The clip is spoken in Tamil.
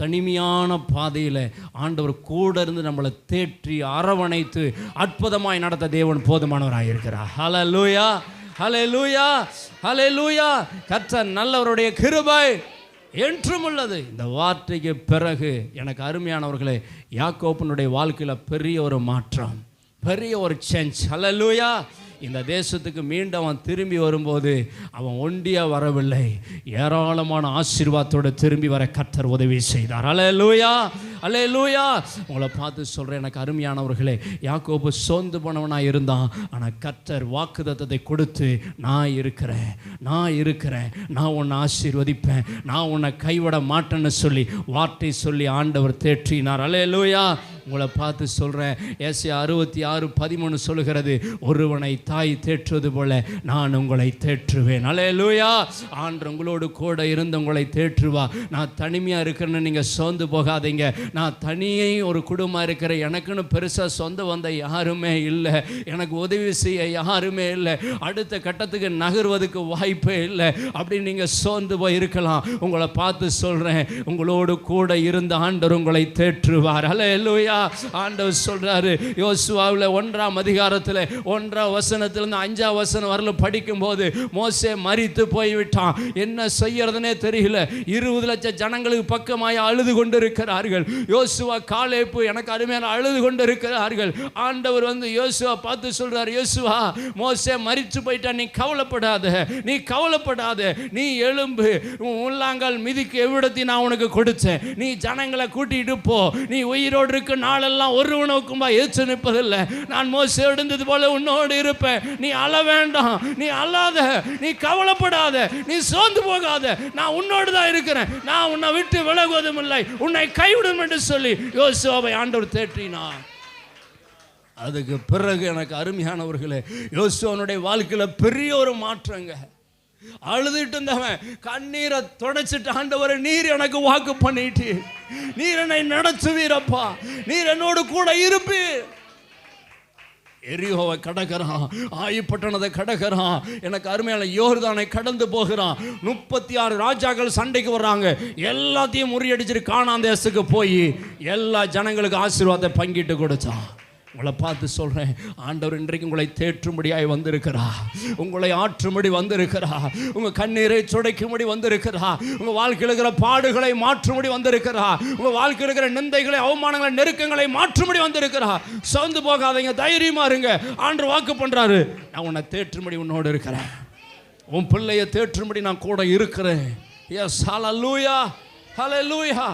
தனிமையான பாதையில் ஆண்டவர் கூட இருந்து நம்மளை தேற்றி அரவணைத்து அற்புதமாய் நடத்த தேவன் போதுமானவராக இருக்கிறார். ஹல்லேலூயா, ஹல்லேலூயா, ஹல்லேலூயா. கர்த்தர் நல்லவருடைய கிருபை என்றும் உள்ளது. இந்த வார்த்தைக்கு பிறகு எனக்கு அருமையானவர்களே, யாக்கோபனுடைய வாழ்க்கையில் பெரிய ஒரு மாற்றம், பெரிய ஒரு சேஞ்ச். ஹல்லேலூயா. இந்த தேசத்துக்கு மீண்டும் அவன் திரும்பி வரும்போது அவன் ஒண்டியாக வரவில்லை, ஏராளமான ஆசீர்வாதத்தோடு திரும்பி வர கர்த்தர் உதவி செய்தார். ஹல்லேலூயா, ஹல்லேலூயா. உங்களை பார்த்து சொல்கிறேன், எனக்கு அருமையானவர்களே, யாக்கோபு சோர்ந்து போனவனாக இருந்தான். ஆனால் கர்த்தர் வாக்குத்தத்தத்தை கொடுத்து, நான் இருக்கிறேன், நான் உன்னை ஆசீர்வதிப்பேன், நான் உன்னை கைவிட மாட்டேன்னு சொல்லி வார்த்தை சொல்லி ஆண்டவர் தேற்றினார். ஹல்லேலூயா. உங்களை பார்த்து சொல்கிறேன், ஏசாயா 66:13 சொல்லுகிறது, ஒருவனை தாய் தேற்றுவது போல நான் உங்களை தேற்றுவேன். ஹல்லேலூயா. ஆண்டவர் உங்களோடு கூட இருந்து உங்களை தேற்றுவா. நான் தனிமையாக இருக்கிறேன்னு நீங்கள் சோர்ந்து போகாதீங்க. நான் தனியே ஒரு குடும்பம் இருக்கிற, எனக்குன்னு பெருசாக சொந்த வந்த யாருமே இல்லை, எனக்கு உதவி செய்ய யாருமே இல்லை, அடுத்த கட்டத்துக்கு நகர்வதுக்கு வாய்ப்பே இல்லை அப்படின்னு நீங்கள் சோர்ந்து போய் இருக்கலாம். உங்களை பார்த்து சொல்கிறேன், உங்களோடு கூட இருந்த ஆண்டவர் உங்களை தேற்றுவார். ஹல்லேலூயா. ஆண்டவர் சொல்றாரு, யோசுவாவில் 1ஆம் அதிகாரத்தில் 1ஆம் வசனத்திலிருந்து 5ஆம் வசனம் வரலும் படிக்கும்போது, மோசே மரித்து போய்விட்டான், என்ன செய்யறதுனே தெரியல, 20 லட்சம் ஜனங்களுக்கு பக்கமாய் அழுது கொண்டிருக்கிறார்கள். யோசுவா காலேப்பு எனக்கு அருமையான அழுது கொண்டிருக்கிறார்கள். ஆண்டவர் வந்து யோசுவா பார்த்து சொல்றார், யோசுவா, மோசே மரித்து போயிட்டான், நீ கவலைப்படாத, நீ எழும்பு, உள்ளாங்கால் மிதிக்கு எவ்விடத்தை நான் உனக்கு கொடுத்தேன், நீ ஜனங்களை கூட்டிட்டு போ, நீ உயிரோடு இருக்க நாளெல்லாம் ஒருவனுக்கும்பா ஏற்று நிற்பதில்லை, நான் மோசே இருந்தது போல உன்னோடு இருப்பேன், நீ அழ வேண்டாம், நீ அழாத, நீ கவலைப்படாத, நீ சோர்ந்து போகாத, நான் உன்னோடு தான் இருக்கிறேன், நான் உன்னை விட்டு விலகுவதும் இல்லை, உன்னை கைவிடும் என்று சொல்லி யோசுவாவை ஆண்டவர் தேற்றினார். அதுக்கு பிறகு எனக்கு அருமையானவர்களே, யோசுவனுடைய வாழ்க்கையில் பெரிய ஒரு மாற்றங்க. அழுதுட்டு இருந்தவன் கண்ணீரை தொடச்சிட்டு, ஆண்டவரை நீர் எனக்கு வாக்கு பண்ணிட்டு, நீர் என்னை நடத்துவீரப்பா, நீர் என்னோடு கூட இருப்பி. எரியோவை கடக்கிறான், ஆயிப்பட்டணத்தை கடக்கிறான், எனக்கு அருமையான யோர்தானை கடந்து போகிறான். 36 ராஜாக்கள் சண்டைக்கு வர்றாங்க, எல்லாத்தையும் முறியடிச்சிட்டு கானான் தேசத்துக்கு போய் எல்லா ஜனங்களுக்கு ஆசீர்வாதத்தை பங்கிட்டு கொடுத்தான். உங்களை பார்த்து சொல்கிறேன், ஆண்டவர் இன்றைக்கு உங்களை தேற்றும்படியாய் வந்திருக்கிறா, உங்களை ஆற்றும்படி வந்திருக்கிறா, உங்கள் கண்ணீரை சுடைக்கும்படி வந்திருக்கிறா, உங்கள் வாழ்க்கையில் இருக்கிற பாடுகளை மாற்றும்படி வந்திருக்கிறா, உங்கள் வாழ்க்கையில் இருக்கிற நிந்தைகளை, அவமானங்களை, நெருக்கங்களை மாற்றும்படி வந்திருக்கிறா. சோர்ந்து போகாதீங்க, தைரியமா இருங்க. ஆண்டவர் வாக்கு பண்ணுறாரு, நான் உன்னை தேற்றும்படி உன்னோடு இருக்கிறேன், உன் பிள்ளையை தேற்றும்படி நான் கூட இருக்கிறேன். எஸ், ஹல்லேலூயா, ஹல்லேலூயா.